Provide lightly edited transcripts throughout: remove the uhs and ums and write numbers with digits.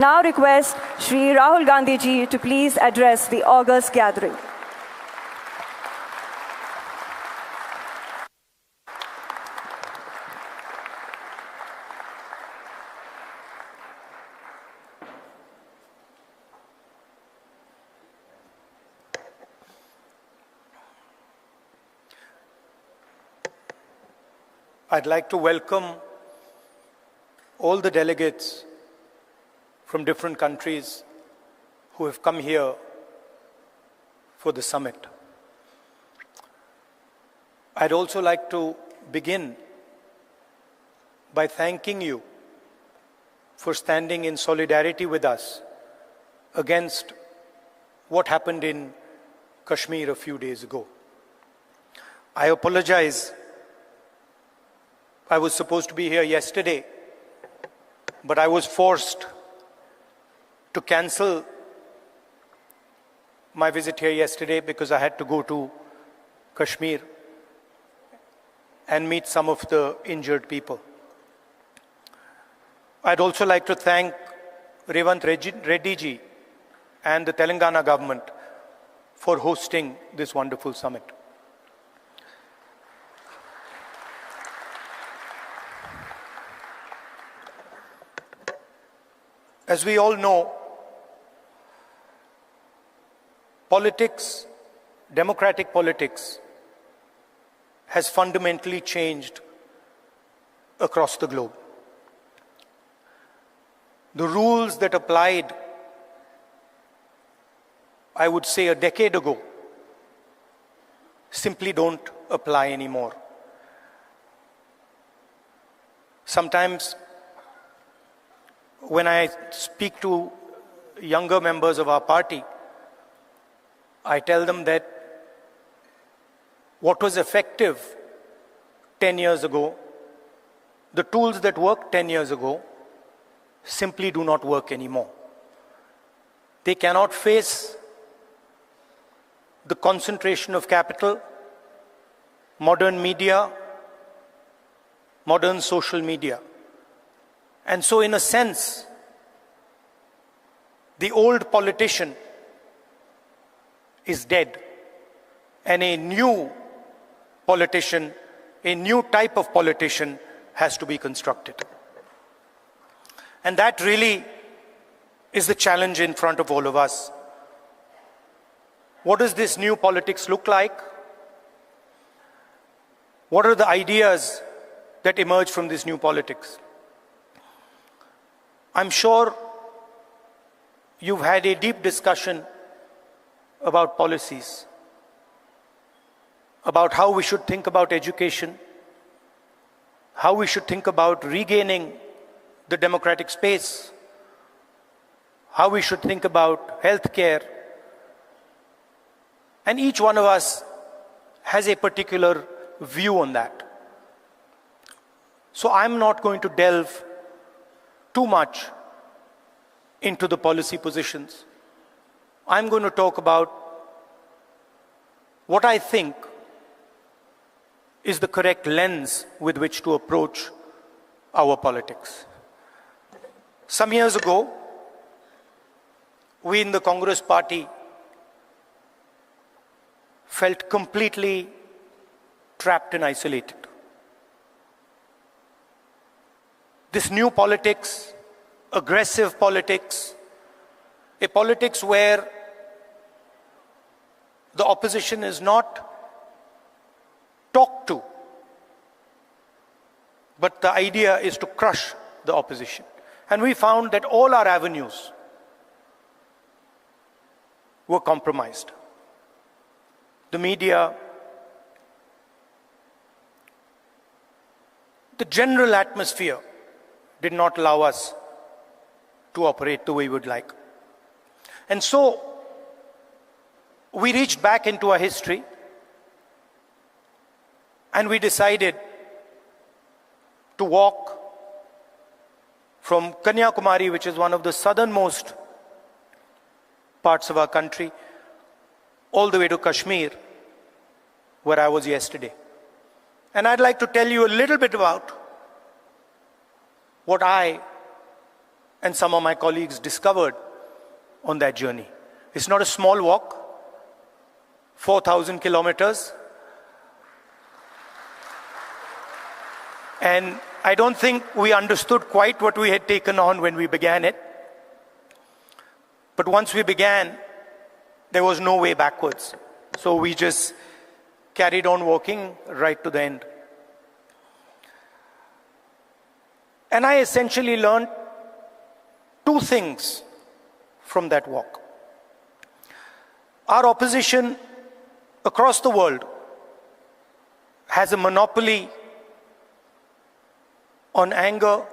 Now request Shri Rahul Gandhi ji to please address the august gathering. I'd like to welcome all the delegates from different countries who have come here for the summit. I'd also like to begin by thanking you for standing in solidarity with us against what happened in Kashmir a few days ago. I apologize. I was supposed to be here yesterday, but I was forced to cancel my visit here yesterday because I had to go to Kashmir and meet some of the injured people. I'd also like to thank Revant Reddy ji and the Telangana government for hosting this wonderful summit. As we all know, politics, democratic politics, has fundamentally changed across the globe. The rules that applied, I would say, a decade ago, simply don't apply anymore. Sometimes, when I speak to younger members of our party, I tell them that what was effective 10 years ago, the tools that worked 10 years ago, simply do not work anymore. They cannot face the concentration of capital, modern media, modern social media. And so, in a sense, the old politician is dead, and a new politician, a new type of politician has to be constructed. And that really is the challenge in front of all of us. What does this new politics look like? What are the ideas that emerge from this new politics? I'm sure you've had a deep discussion about policies, about how we should think about education, how we should think about regaining the democratic space, how we should think about healthcare. And each one of us has a particular view on that. So I'm not going to delve too much into the policy positions. I'm going to talk about what I think is the correct lens with which to approach our politics. Some years ago, we in the Congress party felt completely trapped and isolated. This new politics, aggressive politics, a politics where the opposition is not talked to, but the idea is to crush the opposition. And we found that all our avenues were compromised. The media, the general atmosphere did not allow us to operate the way we would like. And so, we reached back into our history and we decided to walk from Kanyakumari, which is one of the southernmost parts of our country, all the way to Kashmir, where I was yesterday. And I'd like to tell you a little bit about what I and some of my colleagues discovered on that journey. It's not a small walk, 4,000 kilometers. And I don't think we understood quite what we had taken on when we began it. But once we began, there was no way backwards. So we just carried on walking right to the end. And I essentially learned two things from that walk. Our opposition across the world has a monopoly on anger,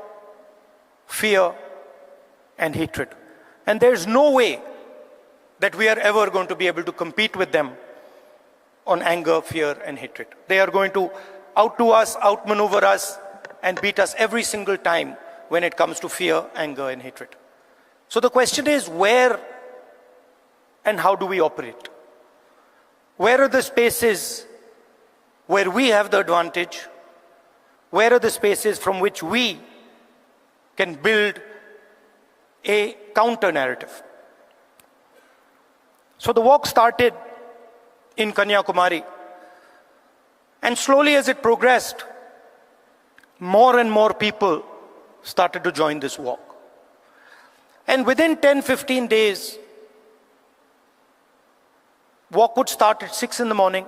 fear, and hatred. And there's no way that we are ever going to be able to compete with them on anger, fear, and hatred. They are going to outdo us, outmaneuver us, and beat us every single time when it comes to fear, anger, and hatred. So the question is, where and how do we operate? Where are the spaces where we have the advantage? Where are the spaces from which we can build a counter narrative? So the walk started in Kanyakumari, and slowly as it progressed, more and more people started to join this walk. And within 10-15 days, walk would start at 6 in the morning,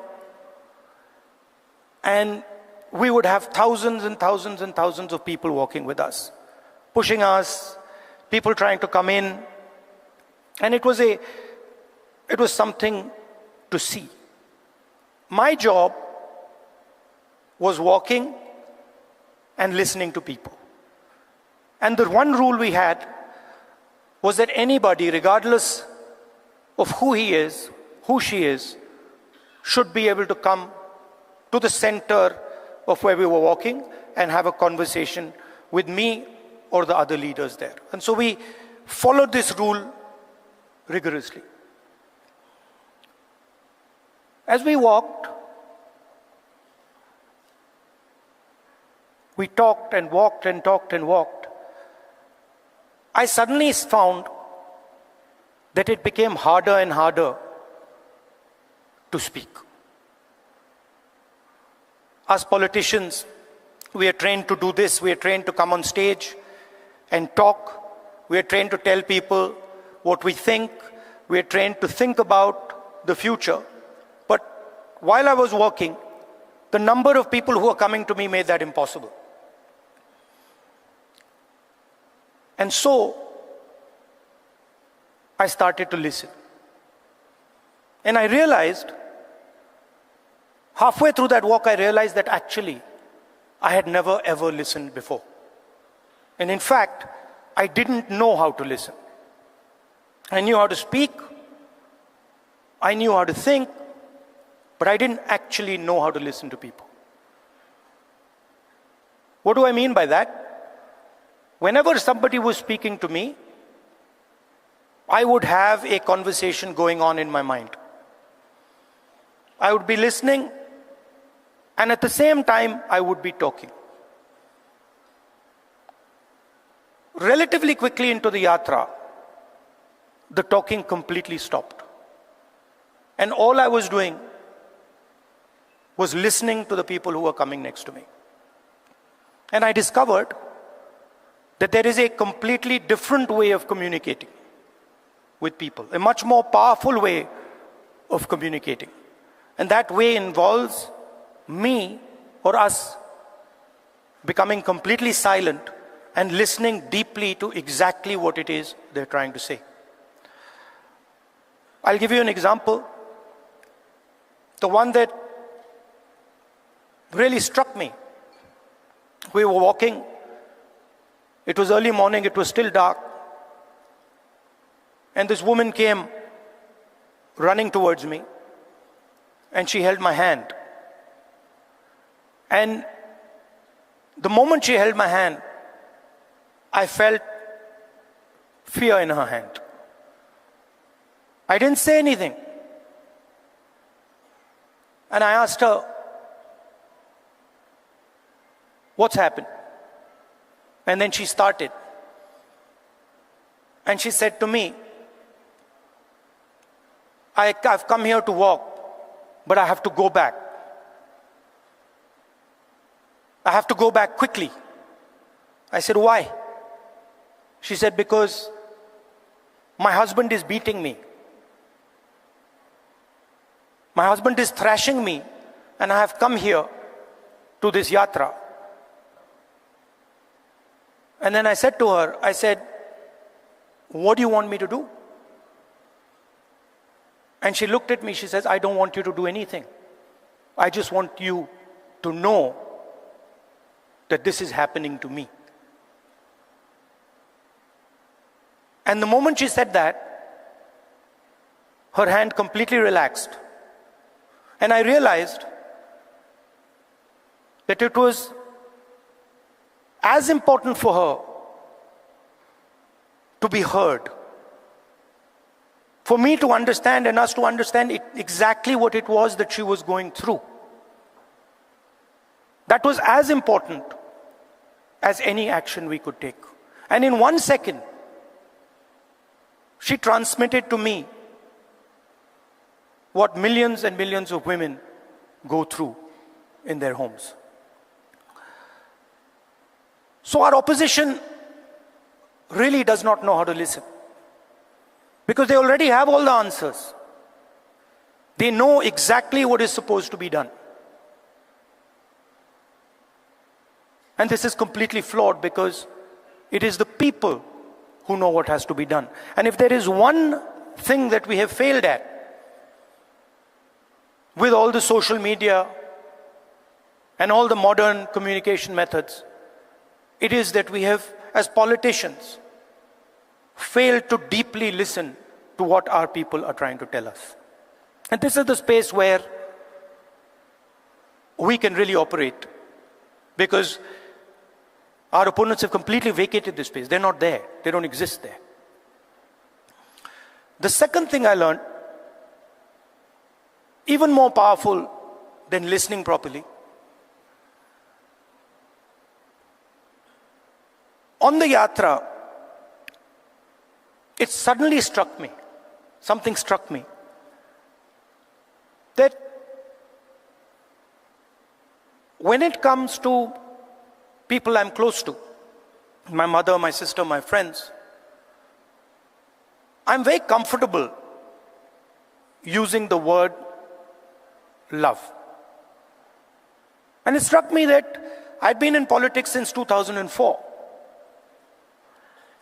and we would have thousands and thousands and thousands of people walking with us, pushing us, people trying to come in. And it was something to see. My job was walking and listening to people. And the one rule we had was that anybody, regardless of who he is, who she is, should be able to come to the center of where we were walking and have a conversation with me or the other leaders there. And so we followed this rule rigorously. As we walked, we talked and walked and talked and walked. I suddenly found that it became harder and harder to speak. As politicians, we are trained to do this. We are trained to come on stage and talk. We are trained to tell people what we think. We are trained to think about the future. But while I was walking, the number of people who were coming to me made that impossible. And so, I started to listen. And I realized, halfway through that walk, I realized that actually, I had never ever listened before. And in fact, I didn't know how to listen. I knew how to speak, I knew how to think, but I didn't actually know how to listen to people. What do I mean by that? Whenever somebody was speaking to me, I would have a conversation going on in my mind. I would be listening, and at the same time, I would be talking. Relatively quickly into the yatra, the talking completely stopped. And all I was doing was listening to the people who were coming next to me. And I discovered that there is a completely different way of communicating with people, a much more powerful way of communicating. And that way involves me or us becoming completely silent and listening deeply to exactly what it is they're trying to say. I'll give you an example. The one that really struck me. We were walking. It was early morning, it was still dark. And this woman came running towards me, and she held my hand. And the moment she held my hand, I felt fear in her hand. I didn't say anything. And I asked her, "What's happened?" And then she started. And she said to me, I've come here to walk, but I have to go back. I have to go back quickly. I said, why? She said, because my husband is beating me. My husband is thrashing me, and I have come here to this yatra. And then I said to her, I said, what do you want me to do? And she looked at me, she says, I don't want you to do anything. I just want you to know that this is happening to me. And the moment she said that, her hand completely relaxed. And I realized that it was as important for her to be heard, for me to understand and us to understand exactly what it was that she was going through. That was as important as any action we could take. And in 1 second, she transmitted to me what millions and millions of women go through in their homes. So our opposition really does not know how to listen, because they already have all the answers. They know exactly what is supposed to be done. And this is completely flawed, because it is the people who know what has to be done. And if there is one thing that we have failed at with all the social media and all the modern communication methods, it is that we have, as politicians, failed to deeply listen to what our people are trying to tell us. And this is the space where we can really operate, because our opponents have completely vacated this space. They're not there. They don't exist there. The second thing I learned, even more powerful than listening properly, on the yatra, it suddenly struck me, something struck me, that when it comes to people I'm close to, my mother, my sister, my friends, I'm very comfortable using the word love. And it struck me that I'd been in politics since 2004.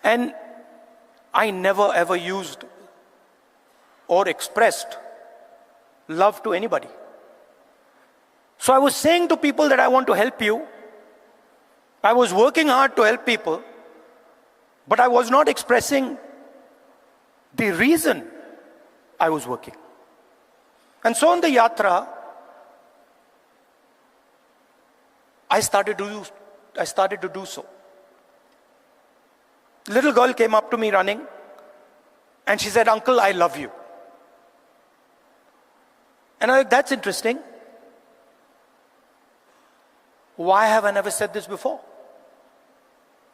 And I never ever used or expressed love to anybody. So I was saying to people that I want to help you. I was working hard to help people, but I was not expressing the reason I was working. And so on the yatra, I started to do so. Little girl came up to me running, and she said, "Uncle, I love you." And I was like, that's interesting. Why have I never said this before?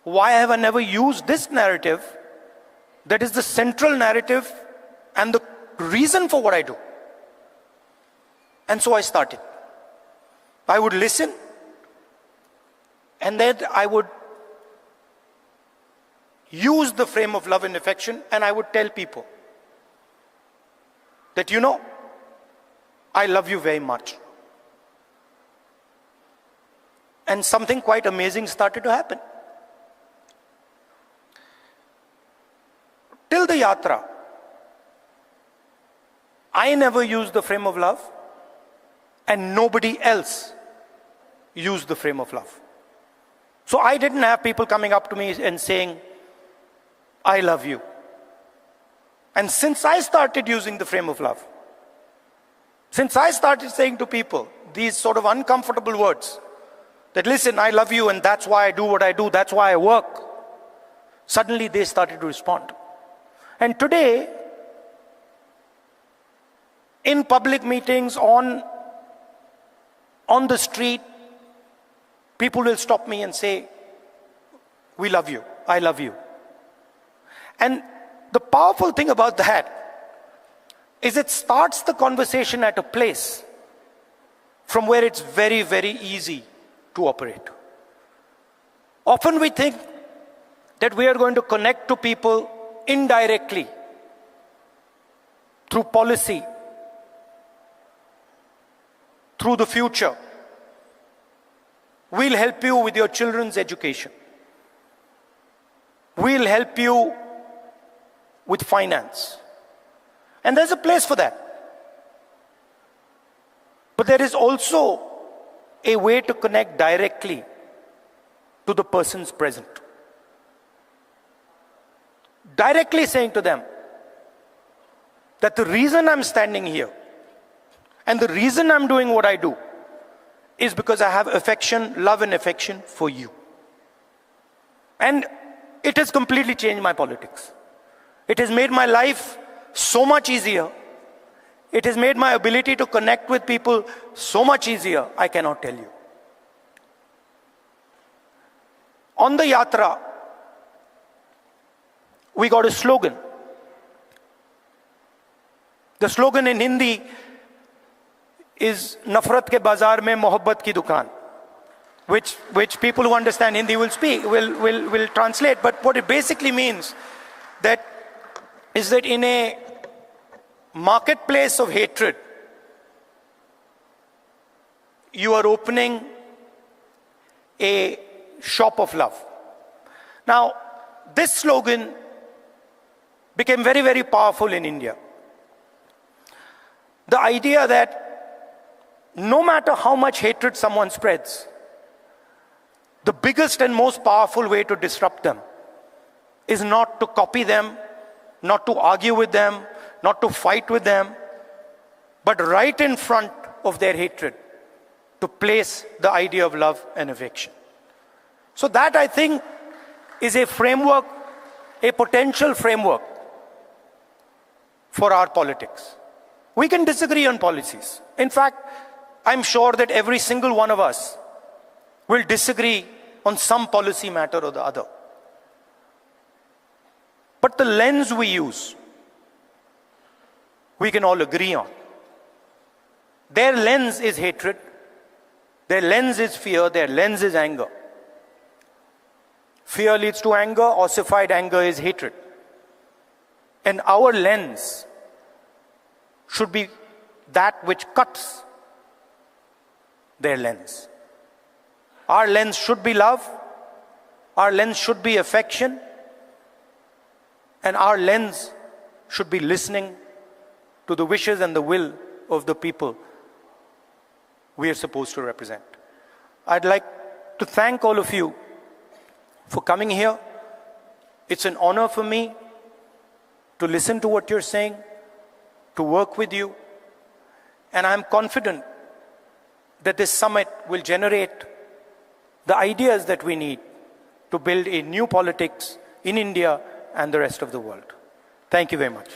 Why have I never used this narrative that is the central narrative and the reason for what I do? And so I started. I would listen, and then I would use the frame of love and affection, and I would tell people that, you know, I love you very much. And something quite amazing started to happen. Till the yatra, I never used the frame of love, and nobody else used the frame of love. So I didn't have people coming up to me and saying, "I love you." And since I started using the frame of love, since I started saying to people these sort of uncomfortable words, that listen, I love you, and that's why I do what I do, that's why I work, suddenly they started to respond. And today, in public meetings, on the street, people will stop me and say, "We love you, I love you." And The powerful thing about that is it starts the conversation at a place from where it's very, very easy to operate. Often we think that we are going to connect to people indirectly through policy, through the future. We'll help you with your children's education. We'll help you with finance. And there's a place for that. But there is also a way to connect directly to the person's present. Directly saying to them that the reason I'm standing here and the reason I'm doing what I do is because I have affection, love and affection for you. And it has completely changed my politics. It has made my life so much easier. It has made my ability to connect with people so much easier, I cannot tell you. On the yatra, we got a slogan. The slogan in Hindi is Nafrat ke bazaar mein mohabbat ki dukaan, which people who understand Hindi will translate. But what it basically means is that in a marketplace of hatred, you are opening a shop of love. Now, this slogan became very, very powerful in India. The idea that no matter how much hatred someone spreads, the biggest and most powerful way to disrupt them is not to copy them, not to argue with them, not to fight with them, but right in front of their hatred, to place the idea of love and affection. So that, I think, is a framework, a potential framework for our politics. We can disagree on policies. In fact, I'm sure that every single one of us will disagree on some policy matter or the other. But the lens we use, we can all agree on. Their lens is hatred, their lens is fear, their lens is anger. Fear leads to anger, ossified anger is hatred. And our lens should be that which cuts their lens. Our lens should be love, our lens should be affection, and our lens should be listening to the wishes and the will of the people we are supposed to represent. I'd like to thank all of you for coming here. It's an honor for me to listen to what you're saying, to work with you, and I'm confident that this summit will generate the ideas that we need to build a new politics in India and the rest of the world. Thank you very much.